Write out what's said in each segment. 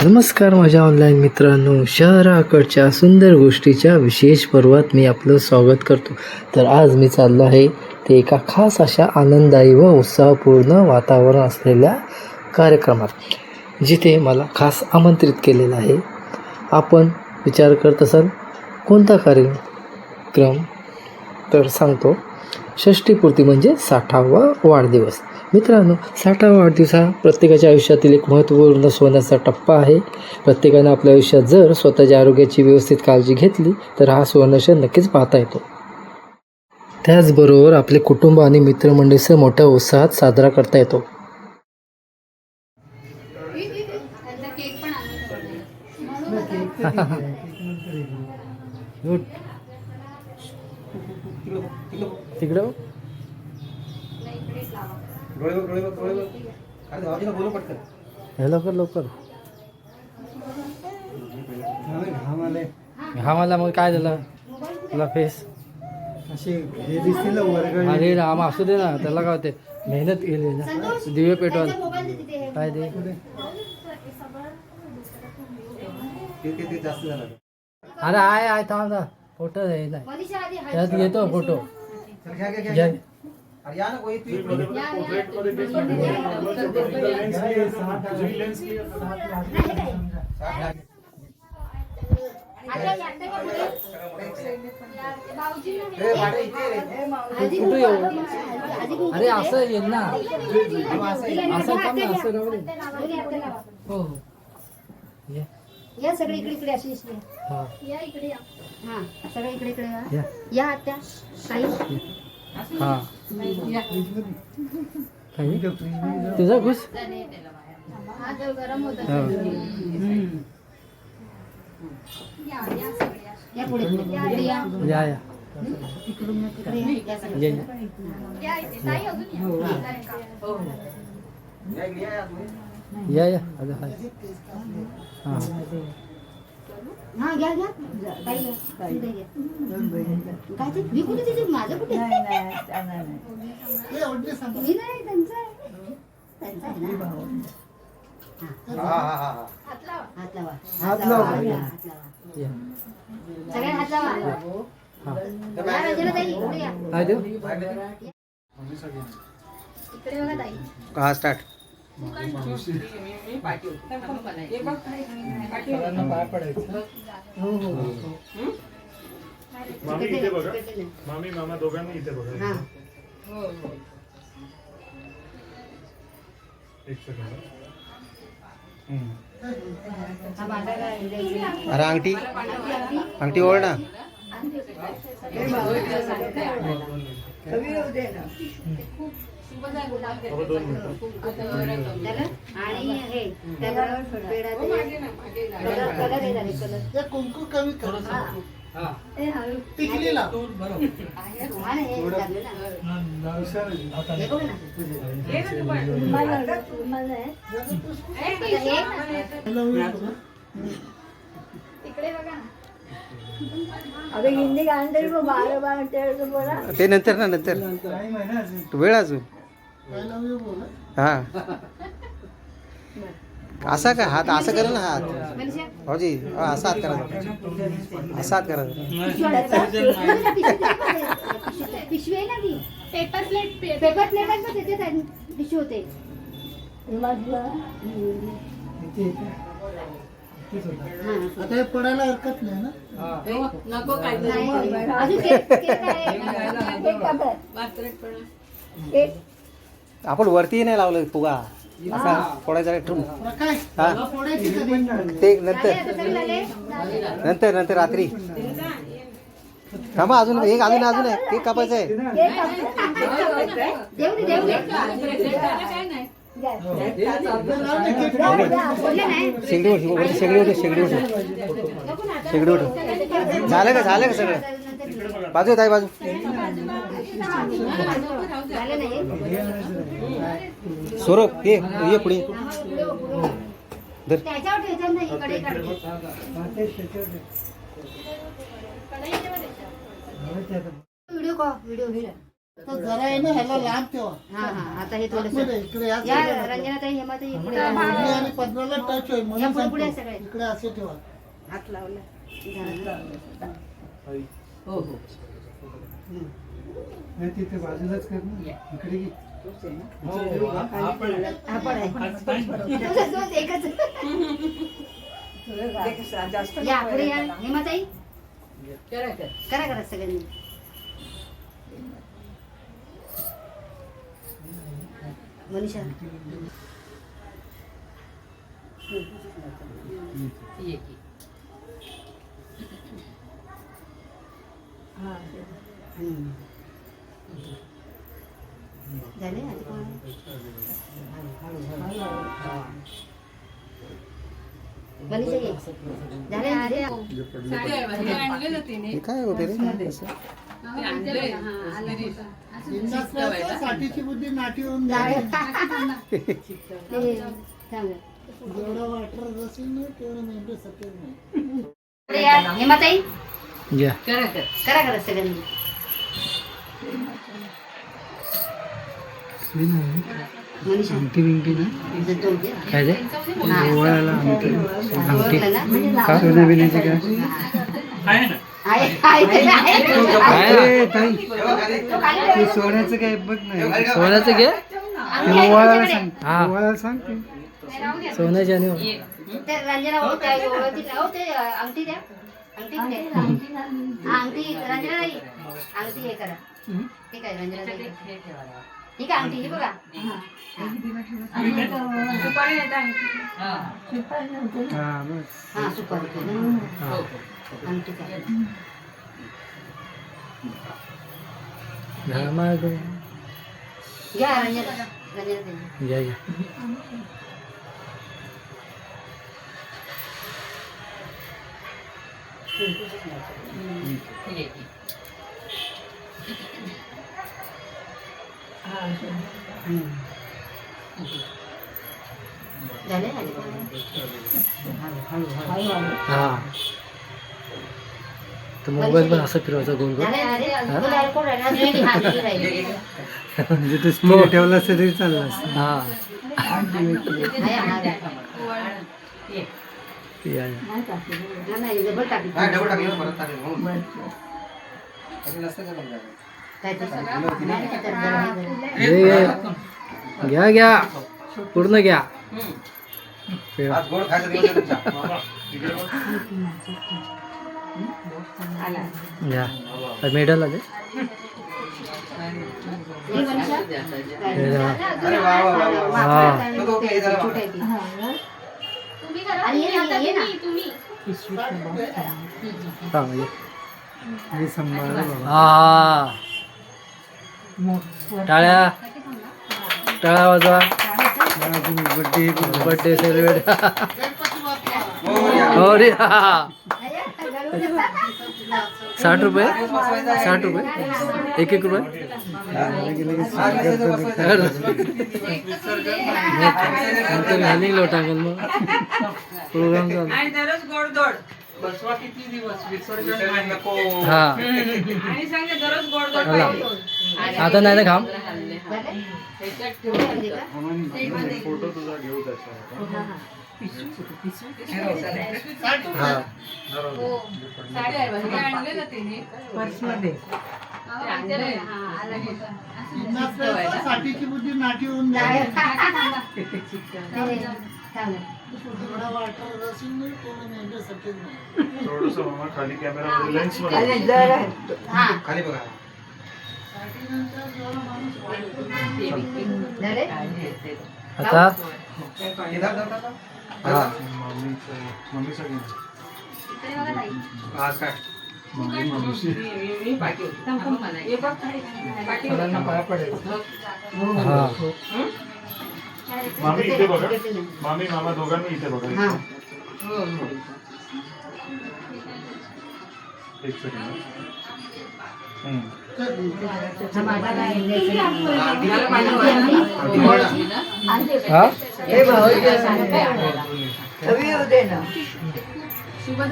नमस्कार माझ्या ऑनलाईन मित्रांनो, शहराकडच्या सुंदर गोष्टीच्या विशेष पर्वात मी आपलं स्वागत करतो. तर आज मी चाललो आहे ते एका खास अशा आनंददायी व उत्साहपूर्ण वातावरण असलेल्या कार्यक्रमात, जिथे मला खास आमंत्रित केलेलं आहे. आपण विचार करत असाल कोणता कार्यक्रम? तर सांगतो. षष्टीपूर्ती म्हणजे 60वा वाढदिवस. मित्रांनो, 60वा वाढदिवस हा प्रत्येकाच्या आयुष्यातील एक महत्त्वपूर्ण सोन्याचा टप्पा आहे. प्रत्येकानं आपल्या आयुष्यात जर स्वतःच्या आरोग्याची व्यवस्थित काळजी घेतली तर हा सुवर्णक्षण नक्कीच पाहता येतो. त्याचबरोबर आपले कुटुंब आणि मित्रमंडळीसह मोठ्या उत्साहात साजरा करता येतो. तिकडं लवकर घामाला मग काय झालं तुला फेस असे हे दिसतील वर्ग अरे राम असू दे ना, त्याला काय होते, मेहनत केली ना. दिवे पेटवाल काय दे. ते जास्त झालं. अरे आहे थांब फोटो त्यात घेतो फोटो. घ्या. या ना कोई कुठे येऊ? अरे असं येईल ना, असं काम ना, असं राहू दे. हो हो या सगळे इकडे अशी हा या इकडे या. हा सगळे इकडे या आत्या काही हा काही तुझा घुस हा जो गरम होता या पुढे या या इकडून तिकडे या सगळे या इथे ताई अजून या अगं हाय. हा हा घ्या ताई घ्या. काय ते मी कुठे तिथे माझं कुठे मी नाही त्यांचा आहे ना. हात लावा या. सगळ्या हात लावा. हा या रंजना ताई इकडे या. काय देऊ? इकडे बघा ताई. हा स्टार्ट. मामी इथे बघा, मामी मामा दोघांनी इथे बघा. हा एक सेकंड. अरे अंगठी ओढ ना. बाबा 2 मिनिटं. आणि हे त्याला पेढा कलर हे झाले कलर कुंकू कमी कर. हा टिकली लाव. आणि हे झालं ना. हे बघ ना. इकडे बघा ना. अबे हिंदी गाणं तरी बारा बोला. ते नंतर ना, नंतर वेळ अजून. हा असा का हात असं करा ना, हात भाऊजी असा हात करा, असा हात करा. पिशवी आहे ना ती पेपर प्लेट आहे ना, त्याच्यात पिशवी होते. आता हे पडायला हरकत नाही ना. नको काय अजून आपण वरती नाही लावलं फुगा, असा फोडायचा ठेवून. हा ते नंतर रात्री. थांबा अजून एक अजून आहे. केक कापायचं आहे. शेगडी उठ. झालं का सगळं? बाजू आहे बाजू. सौरभ ये पुढे. व्हिडिओ जरा आहे ना ह्याला लांब ठेवा. हा हा आता हे थोडस मध्ये इकडे या या side ला रंजनाताई हेमाताई इकडे ठेवा. मुरली आणि पद्माला टच होईल या म्हणून पुढे पुढे सांगतो. सगळे. इकडे असे ठेवा. हात लावला झालं. हो हो नाही तिथे बाजूलाच कर ना. इकडे घे. हा पण आहे. तुझं तोच एकच. या पुढे या हेमाताई करा करा सगळ्यांनी. मनीषा झाले आधी कोण मनीषा ये झाले आधी. हे काय होते रे असं? बिनधास्त साठीची बुद्धी नाठी होऊन जाईल. जेवढं वाटर असेल ना तेवढं मेंदू सत्य नाही. पुढे या हेमाताई या करा करा सगळ्यांनी. मनीषा अंगठी बिंगठी ना तुझं तोंड दे. काय ते हा. ओवाळायला अंगठी अंगठी ओळखलं ना? का सोन्याबिन्याची काय आहे आहे ते आहे. काय ताई तो खाली ठेव. सोन्याचं काय बघ नाही सोन्याचं घे अंगठी आहे तुझ्याकडे. हा सांग नाही, राहू द्या. सोन्याची आणि ते रंजना भाऊ त्या ओळखीत राहू ते अंगठी द्या. अंगठी द्या. हा, अंगठी रंजना ताई अंगठी हे करा. ठीक आहे रंजना ताई ठीक आहे अंगठी ही बघा. हा सुपारी अंगठी करा. माग घ्या रंजना ताई. या या झाले हा तर मोबाईल पण असं फिरवायचा गोल गोल तुला अल्कोहोल राहिला नाही. हा नाही राहिली. म्हणजे ते स्पीड ठेवला तरी चाललं असतं हा आहे, हा. या या नाही डबल टाकली. काय ते नाही का त्यात जरा हे जरा. घे घ्या घ्या पूर्ण घ्या घ्या मेडल आले हे मनीषा? हा. छोटे आहे ते. आणि ये ना, ये ना. हा हा टाळ्या टाळ्या वाजवा बर्थडे बर्थडे सेलिब्रेट हो रे 60 रुपये 60 रुपये एक रुपये नंतर घालीन लोटांगल मग प्रोग्राम चालू हा आता नाही ना घाम फोटो तुझा घेऊ त्याचा हा साठीची बुद्धी नाठी होऊन जाईल. जेवढा वाटर असेल ना तेवढं मेंदू सत्य नाही. थोडस मामा खाली कॅमेरा लेन्स मध्ये खाली बघा आता हा मम्मीचा घेऊन आज काय हा मामी इथे बघा मामी मामा दोघांनी इथे बघा एक सेकंड हा झालं?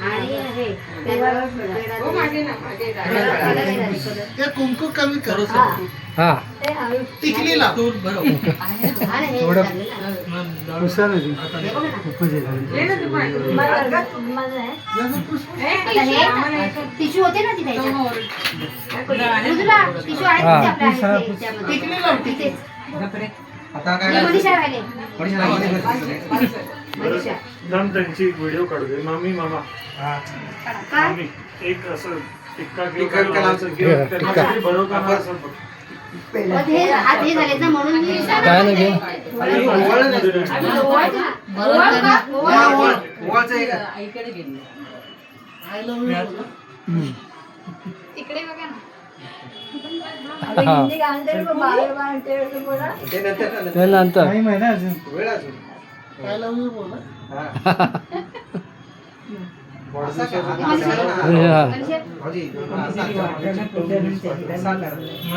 आणि हे ते कुंकू कमी कर. हा टिकली लाव. आणि हे थोडं- झालं ना. हे बघा ना. आता हे टिश्यू होते ना तिथे टिश्यू आहे हा. तिथे आपल्या त्यामध्ये. तिथेच. हे मनीषा राहिले. मनीषा. जाऊन त्यांची व्हिडिओ काढू दे. मामी मामा काय मामी एक असं टिक्का किंवा त्यांना बरोबर असं मग हे हात हे झालेत ना म्हणून मी काय नाही घे आय लव्ह यू. इकडे बघा ना. हा त्यानंतर आय लव्ह यू बोला. मनीषा.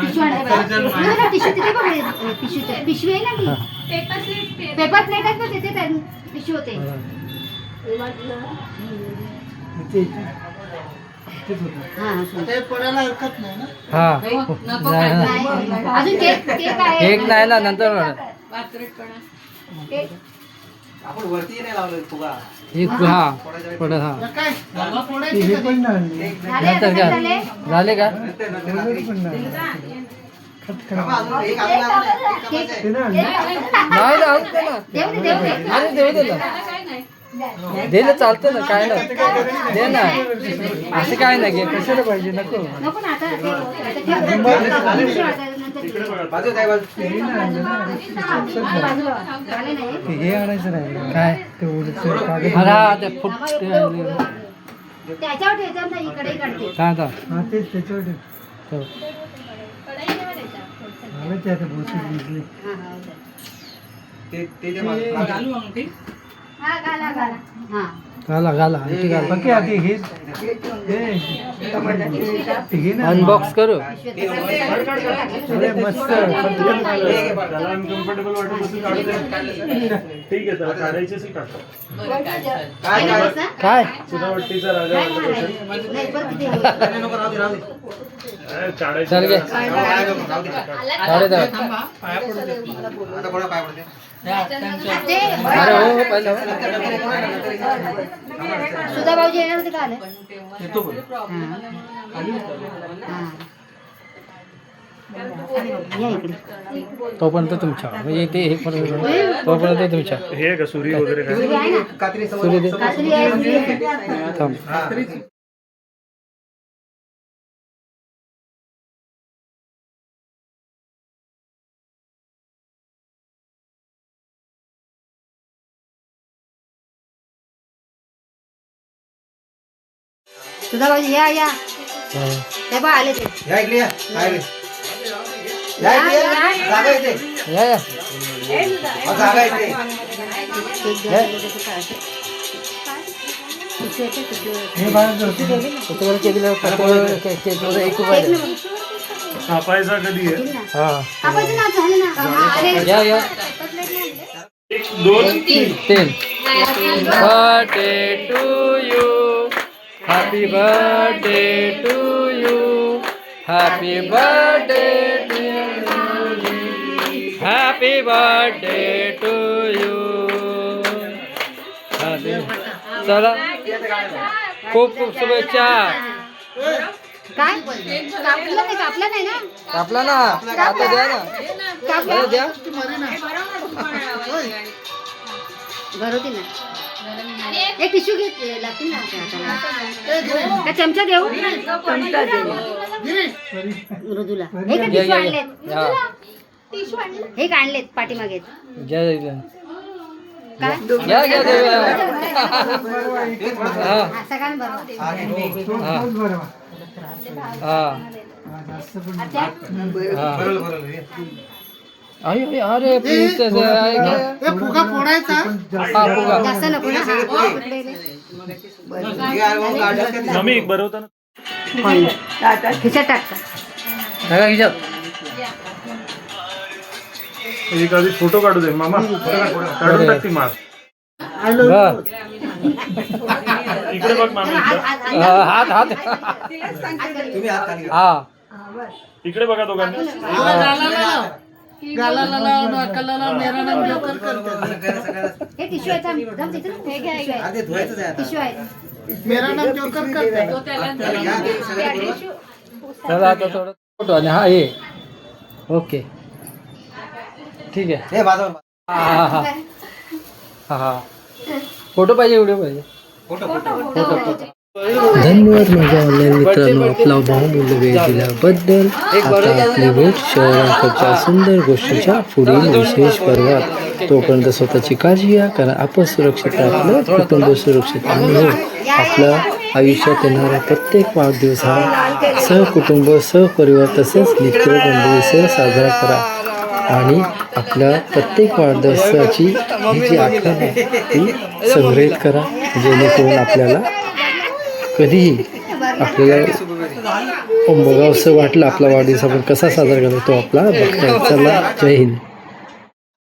टिश्यू आहे बघा. टिश्यू तिथे बघ टिश्यू पिशवी आहे ना ती पेपर प्लेट आहेत ना तिथे टिश्यू होते. हा ते पडायला हरकत नाही ना. हा नाही. अजून केक केक आहे. एक नाही ना नंतर केक. आपण वरती नाही लावलं फुगा. एक हा पडत हा काय फोडायची कधी? झाले नंतर आता काय झाले. झाले का केक. नाही राहू दे ना देऊ दे देऊ दे. अरे देऊ दे ना दे ना चालतं ना काय ना दे ना असं काय नाही घे कशाला पाहिजे नको नको ना आता ते- आता ठेव. नंतर ठेव. बाजू काय बाजू बाजूला. झाले नाही. हे आणायचं नाही काय ते हा ते फुट मामा एवढं- एवढं. त्याच्यावर ठेवायचं ना इकडे काढते. काय आता तेच त्याच्यावर ठेव. हा, हा, ओके. ते बाजू हा घाला घाला. हा घाला घाला आणखी घाला अनबॉक्स करू त्याला अनकम्फर्टेबल वाटत असेल काढू दे. ठीक आहे त्याला काढायचे असेल काढतो. काय काय करायचं ना? काय चिरावट्टीचा राजा नाही, वाटत असेल. नाही, परत तिथे हे. नको राहू दे राहू दे. काढायचं चल घे राहू दे चालेल तर. आता कोणा पाय पडते. ते अरे हो हो पहिलं हो. सुधा भाऊजी येणार होते का आले? येतो बोल. या इकडे. तोपर्यंत तुमच्या म्हणजे ते हे पण तोपर्यंत तुमच्या हे का सुरी वगैरे काय सुरी आहे ना? कात्री समोर. सुरी दे कात्री आहे, सुरी आहे. थांब सुधा भाऊजी या या हा. ते बघ आले ते. या इकडे या. या इकडे. या इकडे या. जागा इथे. या या जागा इथे. केक द्या, त्याचं काय असेल. पिशवी आहे, पिशवी आहे. त्याच्यावर केलेलं केकमध्ये एक रुपया द्या. कापायचा कधी आहे? दिली ना. हा कापायचं ना, झालं ना. हा, आले. या या एक दोन तीन. 10 birthday to you happy birthday to you happy birthday to you happy birthday to you चला खूप खूप शुभेच्छा काय कापलं नाही, कापलं नाही ना. आपला ना आता द्या ना कापलं द्या घरोती ना. एक टिश्यू घेत लागतील ना हाताला. का चमचा देऊ मृदूला. हे का टिश्यू आणलेत मृदूला? हे का आणलेत पाठीमागे घ्या काय घ्या घ्या देऊया हा हा, सगळ्यांना बरोबर. हा अच्छा. अरे प्लीज हे फुगा फोडायचा. जास्त नको ना. हा, मम्मी एक बरं होतं ना. खिशात टाक का? एक आधी फोटो काढू दे मामा. काढून टाक ती माळ. बर. इकडे बघ मामी एकदा. हात हात तुम्ही हात खाली घ्या. हा इकडे बघा दोघांनी. गालाला लाव, नाकाला लाव, मेरा नाम जोकर करते. हे टिश्यू आहे थांब, थांब तिथे. हे घ्या, हे घ्या. आधी धुवायचंच आहे आता. टिश्यू आहे. मेरा नाम जोकर करते. घ्या, ते सगळं बरोबर. टिश्यू. चला आता थोडं फोटो आणि हा ये ओके ठीक आहे हे बाजूला. हा हा हा हा हा फोटो पाहिजे व्हिडिओ पाहिजे धन्यवाद माझ्या ऑनलाईन मित्रांनो आपला बहुमूल्य वेळ दिल्याबद्दल आता आपली भेट शहराकडच्या सुंदर गोष्टीच्या पुढील विशेष पर्वात तोपर्यंत स्वतःची काळजी घ्या कारण आपण सुरक्षित आपलं कुटुंब सुरक्षित आणि हो आपल्या आयुष्यात येणारा प्रत्येक वाढदिवस हा सहकुटुंब सहपरिवार तसेच मित्रमंडळीसह साजरा करा आणि आपल्या प्रत्येक वाढदिवसाची ही जी आठवण आहे ती संग्रहित करा जेणेकरून आपल्याला कधीही आपल्याला बघावंसं वाटलं आपला वाढदिवस आपण कसा साजरा करतो तो आपला बघता. चला जय हिंद.